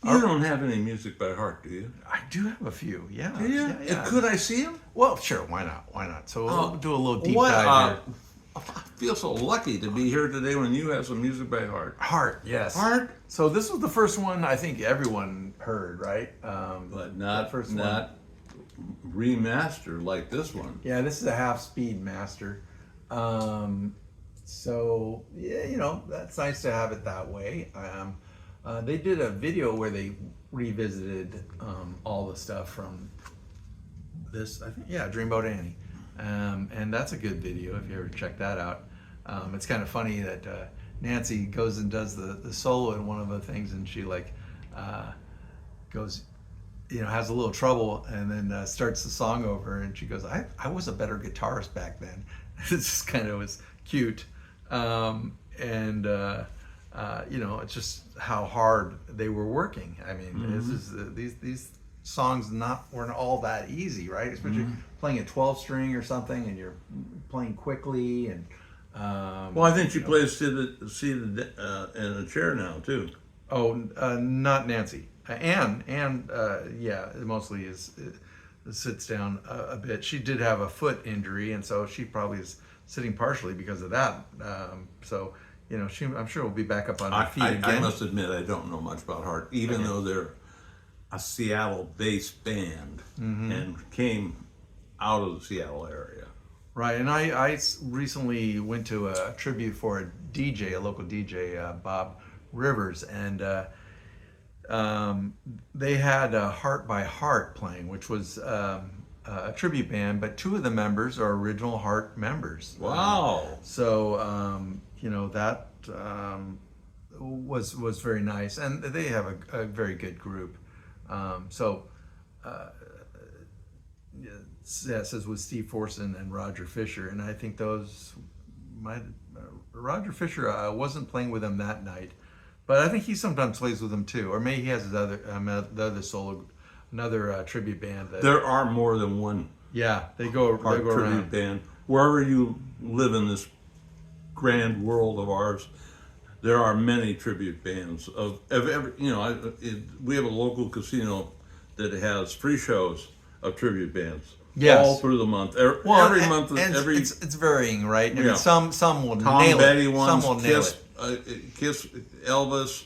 You don't have any music by heart, do you? I do have a few. Yeah. Do you? Could I see them? Well, sure. Why not? Why not? So we'll do a little deep What? dive here. I feel so lucky to be here today when you have some music by heart. Heart, yes. Heart? So this was the first one I think everyone heard, right? But not first not remastered like this one. Yeah, this is a half-speed master. So yeah, that's nice to have it that way. They did a video where they revisited all the stuff from this. I think, yeah, Dreamboat Annie, and that's a good video if you ever check that out. It's kind of funny that Nancy goes and does the solo in one of the things, and she goes, has a little trouble, and then starts the song over, and she goes, I was a better guitarist back then. It just kind of was cute, it's just how hard they were working. I mean, this is these songs weren't all that easy, right? Especially playing a 12-string or something, and you're playing quickly and. Well, I think she plays seated in a chair now too. Oh, not Nancy. Anne, mostly sits down a bit. She did have a foot injury, and so she probably is sitting partially because of that. I'm sure will be back up on her feet again. I must admit, I don't know much about Heart, even though they're a Seattle-based band and came out of the Seattle area. Right, and I recently went to a tribute for a local DJ, Bob Rivers, and they had Heart by Heart playing, which was a tribute band, but two of the members are original Heart members. Wow! That was very nice, and they have a very good group. It says with Steve Forson and Roger Fisher, and I think Roger Fisher wasn't playing with them that night, but I think he sometimes plays with them too, or maybe he has his other solo, another tribute band. There are more than one. Yeah, they go tribute around. Band. Wherever you live in this grand world of ours, there are many tribute bands of every. We have a local casino that has free shows of tribute bands. Yes. All through the month. Every month. It's varying, right? I mean, Yeah. some will Tom nail Petty it. ones, Some will nail Kiss, Elvis,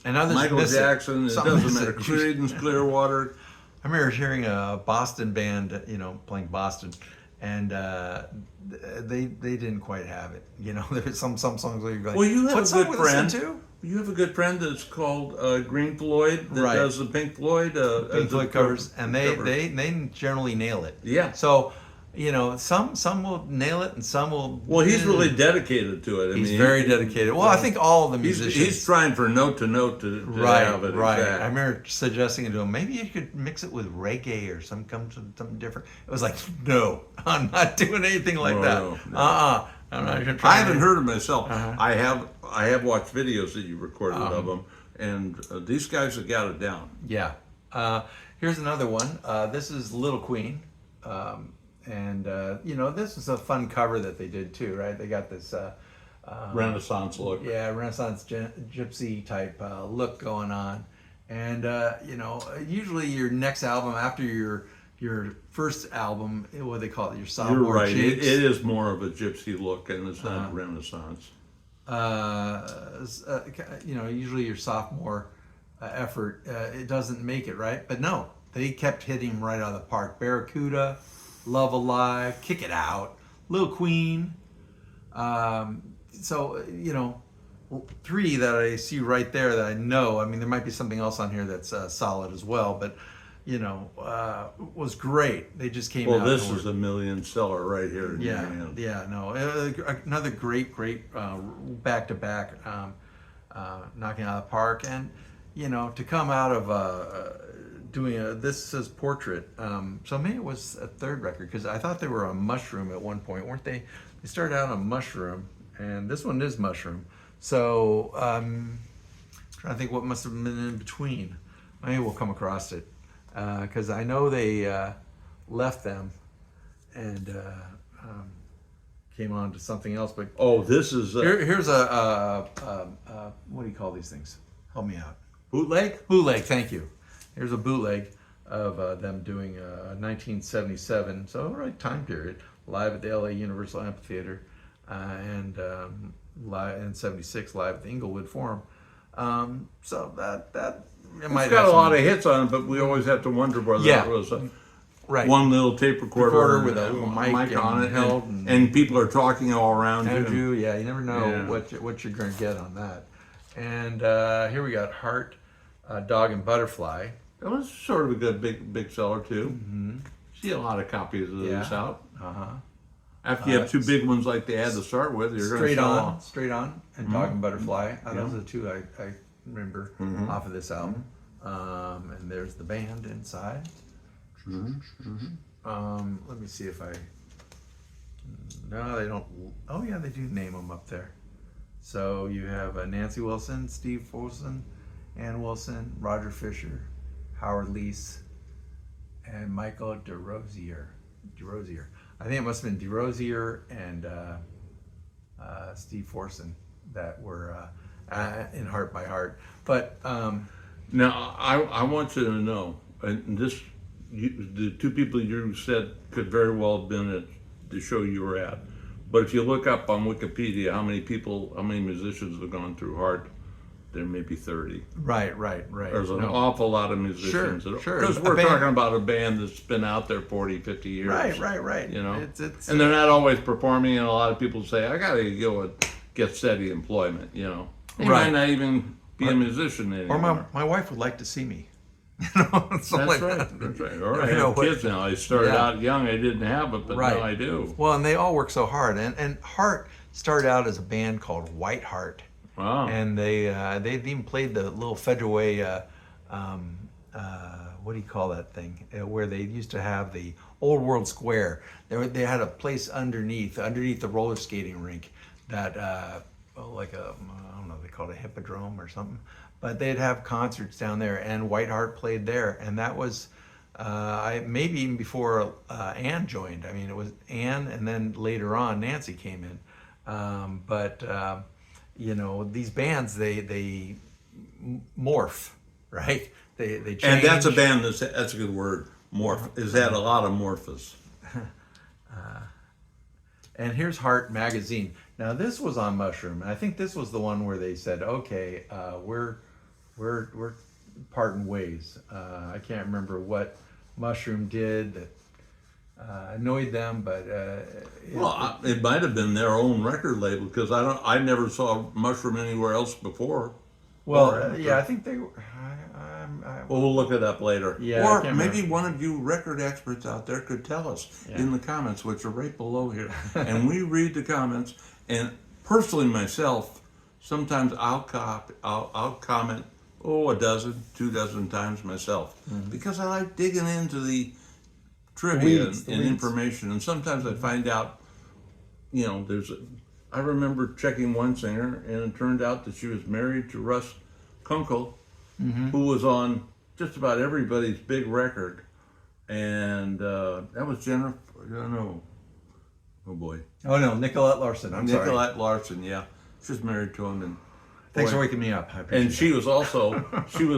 and others Michael miss Jackson. It Some doesn't miss matter. it. Creedence Clearwater. I remember hearing a Boston band, playing Boston, and they didn't quite have it. There were some songs where you're going, Well, you have "What's a up good with friend. this too?" You have a good friend that's called Green Floyd that Right. does the Pink Floyd. Pink Floyd covers, and covers. they generally nail it. Yeah. So, some will nail it, and some will. Well, he's really dedicated to it. He's very dedicated. Well, I think all the He's musicians. trying for note to note to have it. Right. Exact. I remember suggesting it to him. Maybe you could mix it with reggae or something different. It was like, no, I'm not doing anything like that. No. I'm not even I trying. haven't heard it myself. Uh-huh. I have watched videos that you recorded of them, and these guys have got it down. Yeah. Here's another one. This is Little Queen. This is a fun cover that they did too, right? They got this Renaissance look. Yeah, Renaissance gypsy type look going on, and usually your next album after your first album, what they call it, your sophomore. You're right. It cheeks. is more of a gypsy look, and it's not Renaissance. Usually your sophomore effort, it doesn't make it, right? But no, they kept hitting right out of the park. Barracuda, Love Alive, Kick It Out, Little Queen. Three that I see right there that I know. I mean, there might be something else on here that's solid as well, but was great. They just came out. Well, this is a million seller right here in your hand. Another great back-to-back knocking out of the park, and to come out of doing this says Portrait, so maybe it was a third record, because I thought they were on Mushroom at one point, weren't they? They started out on Mushroom, and this one is Mushroom. So trying to think what must have been in between. Maybe we'll come across it, because I know they left them and came on to something else. But this is here's a what do you call these things? Help me out. Bootleg? Bootleg, thank you. Here's a bootleg of them doing 1977, so right time period, live at the LA Universal Amphitheater, and live in '76 live at the Inglewood Forum. So that it It's got a lot of hits on it, but we always have to wonder whether Yeah. it was a right. one little tape recorder Recorder with and a mic on it, held and people are talking all around you. Andrew, yeah, you never know Yeah. what you're going to get on that. And here we got Heart, Dog and Butterfly. It was sort of a good big seller too. Mm-hmm. See a lot of copies of this Yeah. out. Uh-huh. After you have two big ones like they had to start with, you're going to sell. Straight On, and Dog and Butterfly. Those Yeah. are the two I remember off of this album. And there's the band inside. Let me see if I. No, they don't. Oh yeah, they do name them up there. So you have Nancy Wilson, Steve Wilson, Ann Wilson, Roger Fisher, Howard Leese, and Michael DeRosier. I think it must have been DeRosier and Steve Forson that were in Heart by Heart. But Now, I want you to know, and the two people you said could very well have been at the show you were at. But if you look up on Wikipedia how many musicians have gone through Heart, there may be 30. right. There's an awful lot of musicians. Sure. Because A we're band- talking about a band that's been out there 40, 50 years. Right. You know, It's and they're not always performing, and a lot of people say, I gotta go and get steady employment, you know. They Right. might not even be a musician anymore. or my wife would like to see me. You know, That's like right. that. That's right. Or I You know have what- kids now. I started Yeah. out young. I didn't have it, but Right. now I do. Well, and they all work so hard. And Heart started out as a band called White Heart. Wow. And they even played the little Federal Way, what do you call that thing? Where they used to have the Old World Square. They had a place underneath the roller skating rink that, I don't know, they called it a hippodrome or something. But they'd have concerts down there, and White Heart played there. And that was, maybe even before Ann joined. I mean, it was Ann, and then later on, Nancy came in. You know, these bands, they morph, right? They change. And that's a band that's a good word. Morph has had a lot of morphs. And here's Heart Magazine. Now this was on Mushroom, and I think this was the one where they said, "Okay, we're parting ways." I can't remember what Mushroom did that annoyed them, but It might have been their own record label because I never saw Mushroom anywhere else before. I think they were. Well, we'll look it up later. Yeah, I Or can't maybe remember. one of you record experts out there could tell us Yeah. in the comments, which are right below here. And we read the comments. And personally, myself, sometimes I'll comment, a dozen, 2 dozen times myself. Because I like digging into the trivia weeds, the and weeds. information. And sometimes I find out, I remember checking one singer, and it turned out that she was married to Russ Kunkel, who was on just about everybody's big record. And that was Jennifer, I don't know. Oh boy. Oh no, Nicolette Larson. I'm sorry. Nicolette Larson, yeah. She's married to him. And Thanks boy, for waking me up. I appreciate and she was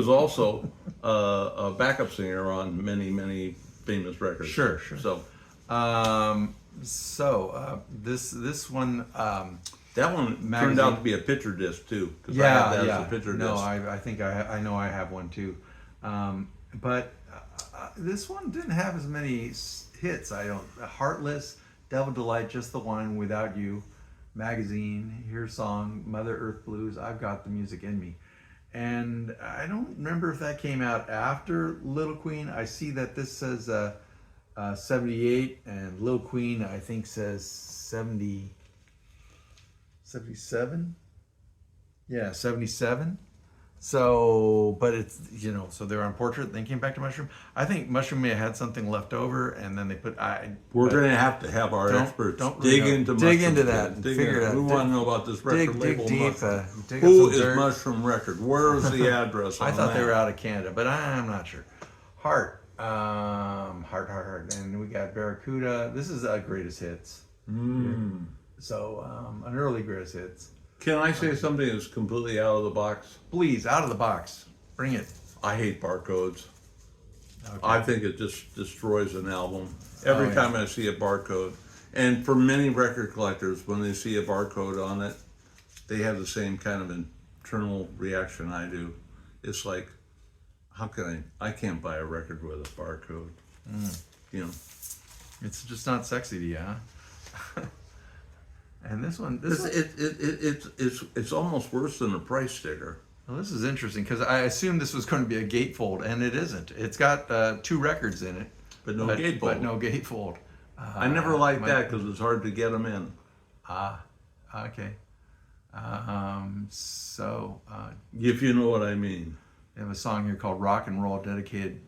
also a backup singer on many famous records. Sure. So This one. that one turned Magazine. out to be a picture disc too, because I have that as a picture No, disc. I think I know I have one too, but this one didn't have as many hits. Heartless, Devil Delight, Just the One, Without You, Magazine, Here's Song, Mother Earth Blues, I've Got the Music in Me. And I don't remember if that came out after Little Queen. I see that this says 78, and Little Queen I think says 77. Yeah, 77. So, but it's, so they're on Portrait, then came back to Mushroom. I think Mushroom may have had something left over, and then they put, We're going to have our experts dig into that, Mushroom. figure it out. We want to know about this record dig label. deep, Mushroom. dig up Who some is dirt. Mushroom Record? Where is the address on I thought that? they were out of Canada, but I'm not sure. Heart, and we got Barracuda. This is greatest hits. So an early greatest hits. Can I say something that's completely out of the box? Please, out of the box. Bring it. I hate barcodes. Okay. I think it just destroys an album every yeah. time I see a barcode. And for many record collectors, when they see a barcode on it, they have the same kind of internal reaction I do. It's like, how can I can't buy a record with a barcode. You know, It's just not sexy to you, huh? And this one, it's almost worse than a price sticker. well, this is interesting because I assumed this was going to be a gatefold, and it isn't. It's got 2 records in it, But no gatefold. But no gatefold. I never liked that because it's hard to get them in. Okay. So If you know what I mean. they have a song here called "Rock and Roll," dedicated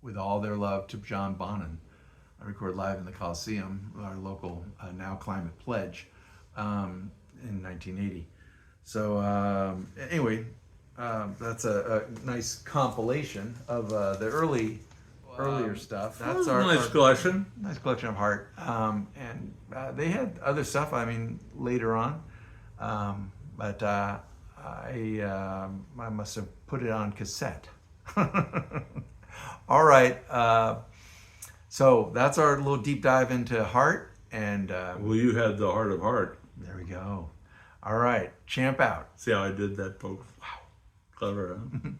with all their love to John Bonham. I recorded live in the Coliseum, our local Now Climate Pledge, in 1980. So anyway, that's a nice compilation of the earlier stuff. That's a nice collection. nice collection of Heart. And they had other stuff, I mean, later on. But I must have put it on cassette. All right. So that's our little deep dive into Heart. And Well, you had the heart of heart. there we go. All right. Champ out. See how I did that, folks? Wow. Clever, huh?